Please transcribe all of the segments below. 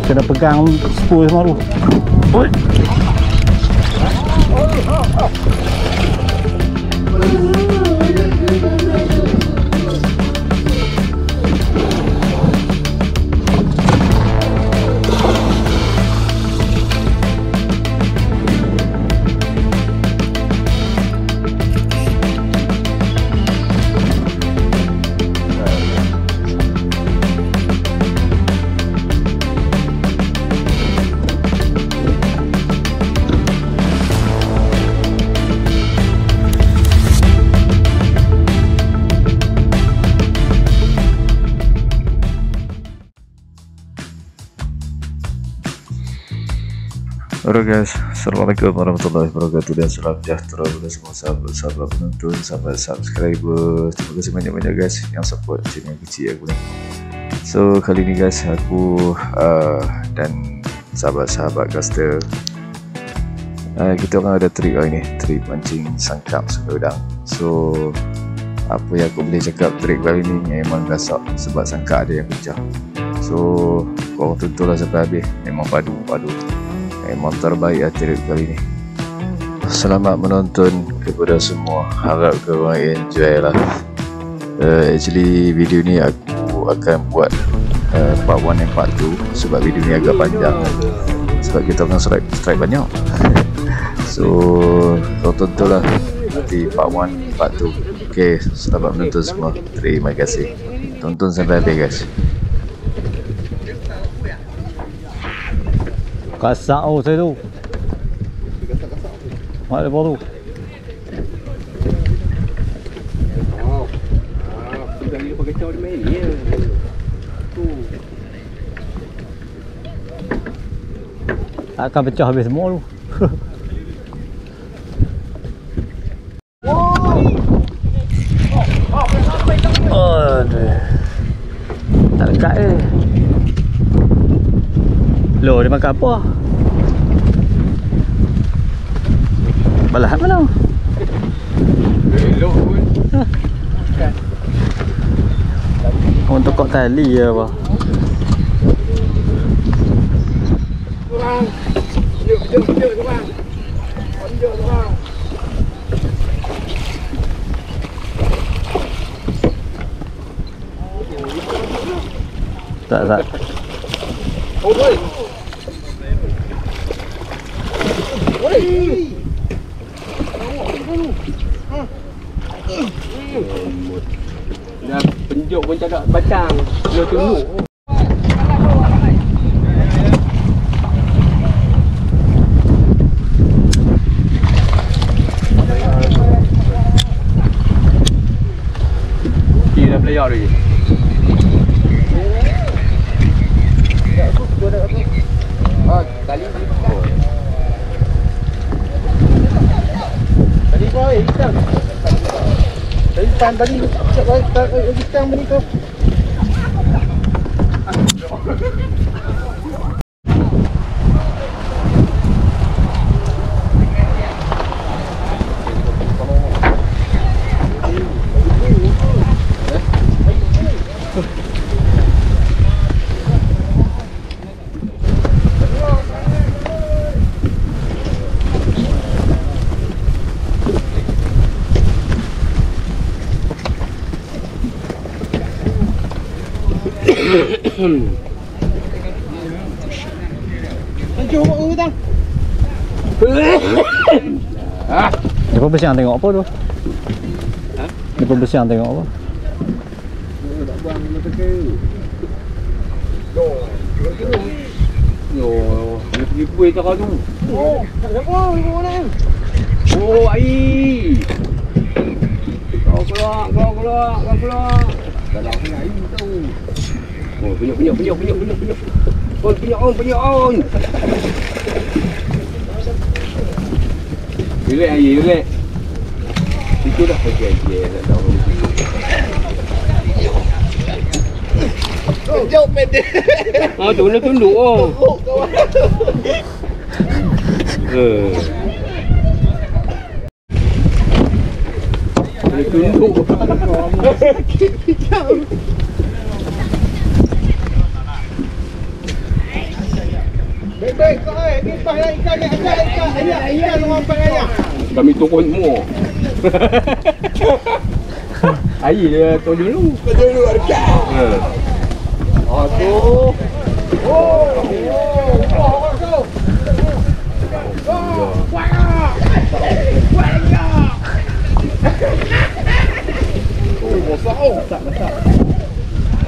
Kena pegang spool semua tu. Oi. Halo guys, assalamualaikum warahmatullahi wabarakatuh dan salam sejahtera kepada semua sahabat penonton, sahabat subscriber. Terima kasih banyak-banyak guys yang support channel kecil aku ni. So kali ni guys aku dan sahabat-sahabat caster kita orang ada trik hari ni, trik mancing sangkap sungai udang. So apa yang aku boleh cakap, trik kali ni memang gasak sebab sangkap ada yang pecah. So korang tontonlah sampai habis, memang padu. Memang terbaik trik kali ni. Selamat menonton kepada semua, harap korang enjoy lah. Actually video ni aku akan buat part 1 dan part 2 sebab video ni agak panjang sebab kita akan strike banyak. So korang tontonlah nanti part 1 part 2. Ok, selamat menonton semua, terima kasih, tonton sampai habis guys. Kasak saya tu. Mak lepas tu. Sudah dia pakai kacau dia main ni. Tu. Akan pecah habis semua tu. Aduh. Tak dekat Loh, dia makan apa? Balahan mana? Elok pun. Orang tekok tali ya apa? Kurang. Yuk kurang. Tunjuk kurang. Tak. Oh boy. Dah penjuk pun cakap bacang. Dia tunduk. Dia dah player lagi. Tali boy, hitam. Tali hitam tadi. Hitam beri tu. Cuba buat hutang. Dia pun bersiang tengok apa tu? Dia pun bersiang tengok apa? Tak buang mata ke. Yo, dia pergi buih tak tu. Oh, tak apa, ibu mana? Oh, air. Keluar. Dalam kena air tu. Oh, punyok. Punyok on. Relax. Itu dah pakai air dah tahu. Jauh pendek. Oh, tu nak tunduk oh. Tunduk. Kami tukun semua. Air dia tu dulu. Aduh.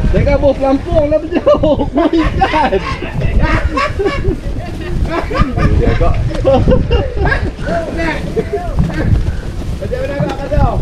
Jangan bos lampung lah berjauh. Ikan. Dia agak. Kacau.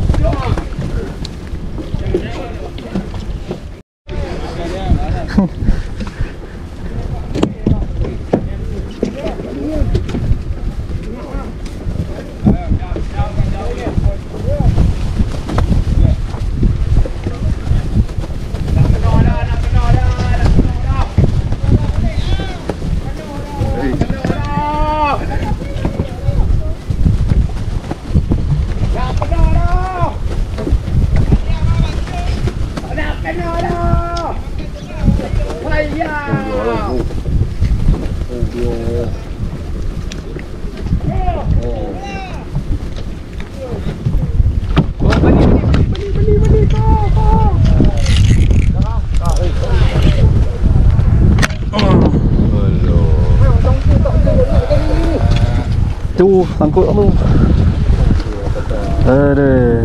Tu sangkut apa? Aduh.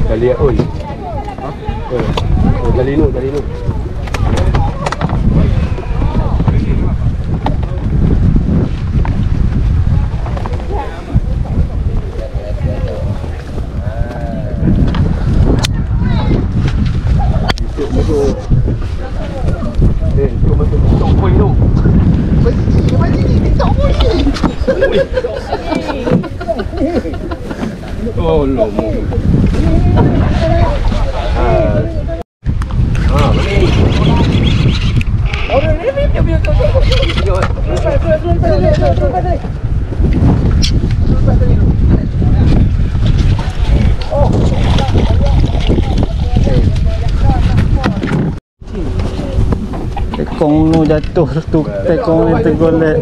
Kali oi. Oh, kali nu. Oh, lomo. Tekong nu jatuh tu, tekong ni tergolek.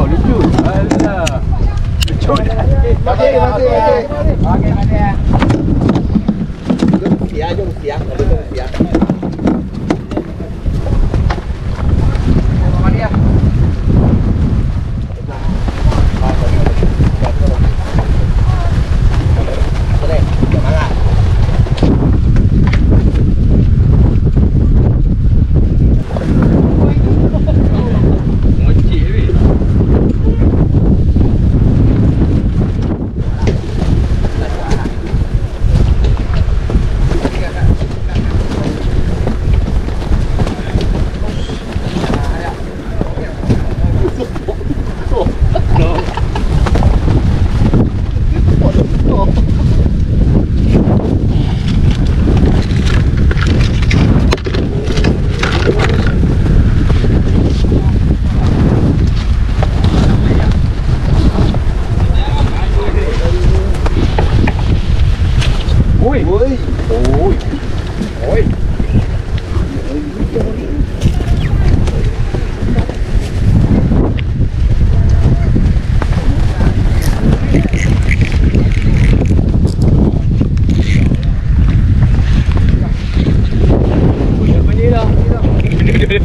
Lucu. Alah. Lucu. Okey. Jom siap.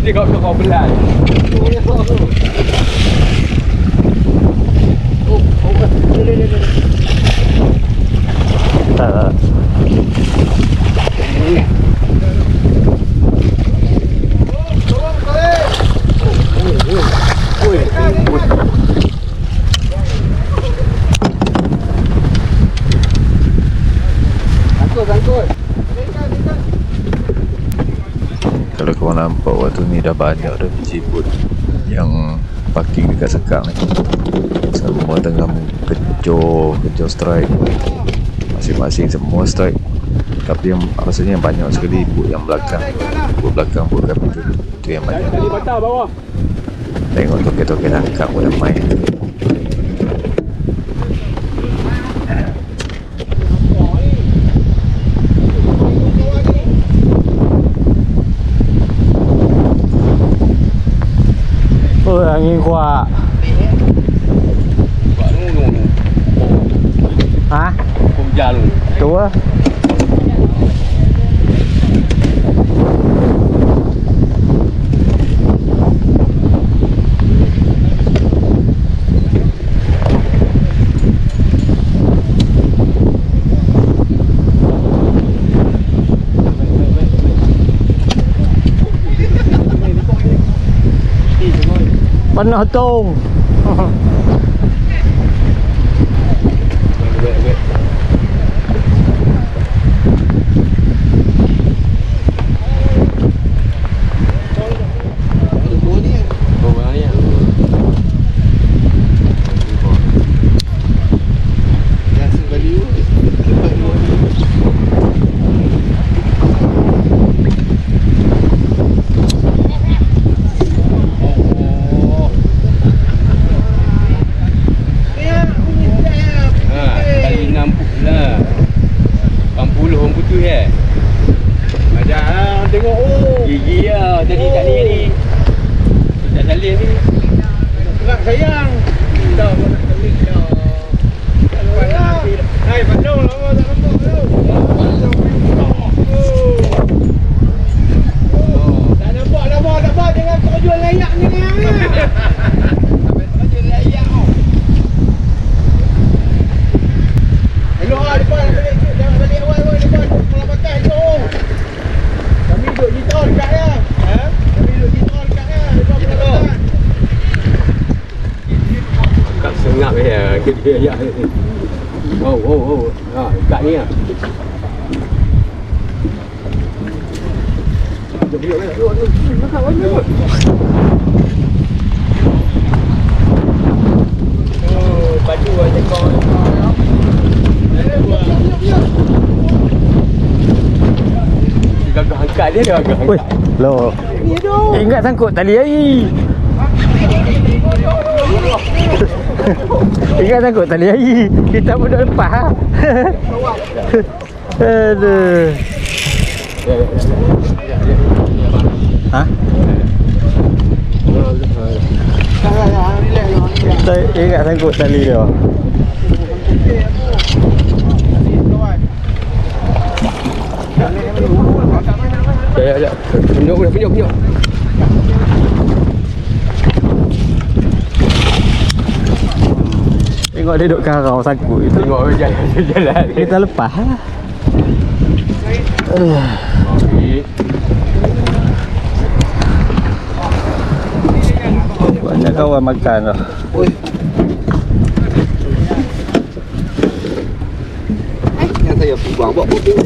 Tengok kau belas. Tak. korang nampak waktu ni dah banyak dah biji boat yang parking dekat Sekang ni. Semua tengah kejar strike. Masing-masing semua strike. Tapi yang rasanya yang banyak sekali boat yang belakang. Boat belakang, boat kapiten tu yang banyak. Tengok toke-toke tangkap pun dah main. Oh, angin kuat. Hah? Hujan lu. Tu lah. Penuh tung. Ya. Oh. Ha, dekat ni ah. Baju aja kau. Gagah angkat dia agak. Weh, lo. Ingat sangkut tali air. Ingat sangkut tali air. Kita pun dah lepas ha. Aduh. Ha? Kita ingat sangkut tali dia. Ya. Penyok. Tengok dia duduk karau sangkut itu. Tengok jalan. Kita lepas lah. Banyak kawan makan dah. Yang saya buang buat bukit.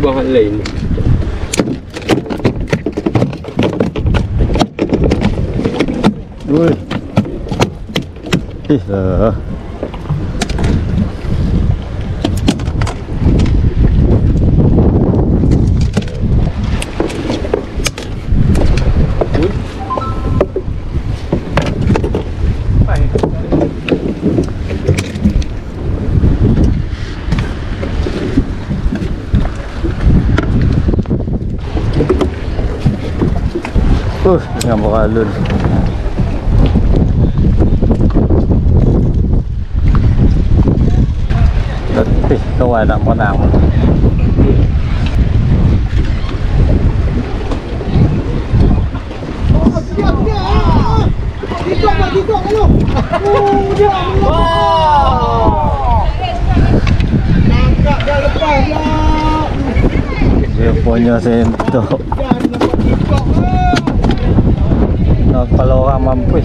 Buang hal lain. Ui. Lah. Dengan beralun. Letih kawan nak menang. Dia punya sentok. Kalau orang mampu.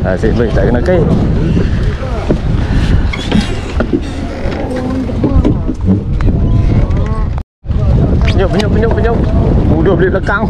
Asyik baik tak kena kain. Penyuk. Udah beli belakang.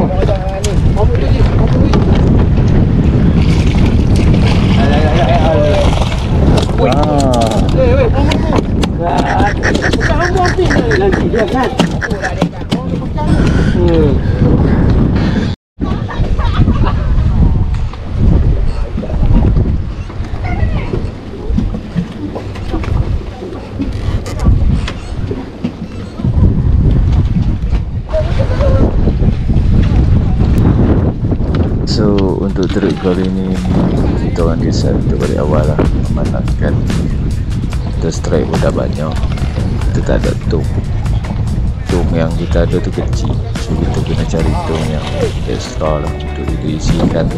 So untuk trip kali ni kita orang decide untuk balik awal lah, memandangkan kita strike pun dah banyak, kita tak ada tong yang kita ada tu kecil, so kita kena cari tong yang extra lah untuk diisikan.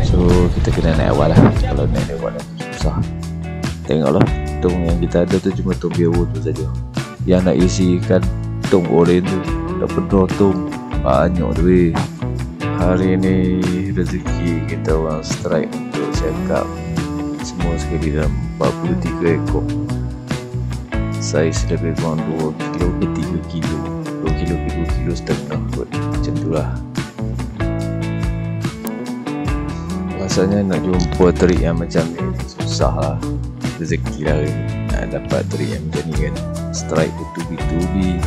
So kita kena naik awal lah, kalau naik awal susah. Tengoklah, tong yang kita ada tu cuma tong biru tu saja, yang nak isikan tong oren tu dah penuh tong, banyak duit. Hari ni rezeki kita orang strike untuk cakap semua sekali dalam 43 ekor, saiz lebih kurang 2 kilo ke 3 kilo, 2 kilo ke 2 kilo setengah kot, macam tu lah. Rasanya nak jumpa terik yang macam ni susah lah, rezeki lah nak dapat terik yang macam ni kan. Strike bertubi-tubi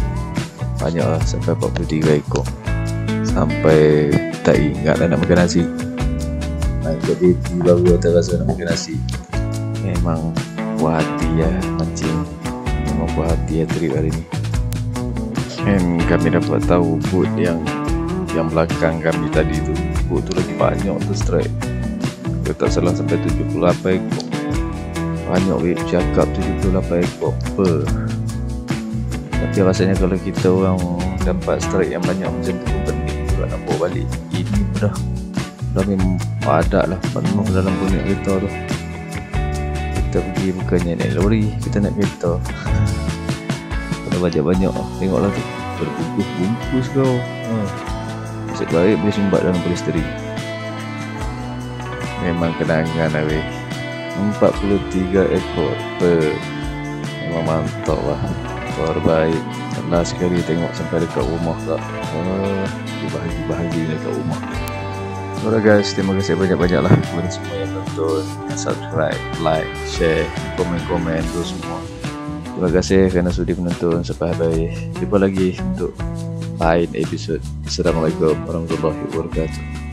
banyak lah, sampai 43 ekor, sampai tak ingat lah nak makan nasi. Jadi baru tak rasa nak makan nasi. Memang puas hati ya mancing, memang puas hati ya trip hari ni. And kami dapat tahu boat yang belakang kami tadi tu, boat tu lagi banyak tu strike. Kalau tak salah sampai 78 ekor. Banyak weh cakap 78 ekor per. Tapi rasanya kalau kita orang dapat strike yang banyak macam tu pun pening juga nak bawa balik. Ini dah memang padat lah, penuh dalam bonnet kereta tu. Kita pergi bukannya naik lori, kita naik kereta. Kalau banyak-banyak tengoklah tu, berbungkus-bungkus kau. Nasib baik boleh sumbat dalam polisteri. Memang kenangan lah weh, 43 ekor per. Memang mantap lah, terbaik. Last sekali tengok sampai dekat rumah tak. Bahagia dekat rumah. Alright guys, terima kasih banyak-banyak lah kepada semua yang nonton, subscribe, like, share, komen-komen tu semua. Terima kasih kerana sudi menonton sampai habis. Jumpa lagi untuk lain episod. Assalamualaikum warahmatullahi wabarakatuh.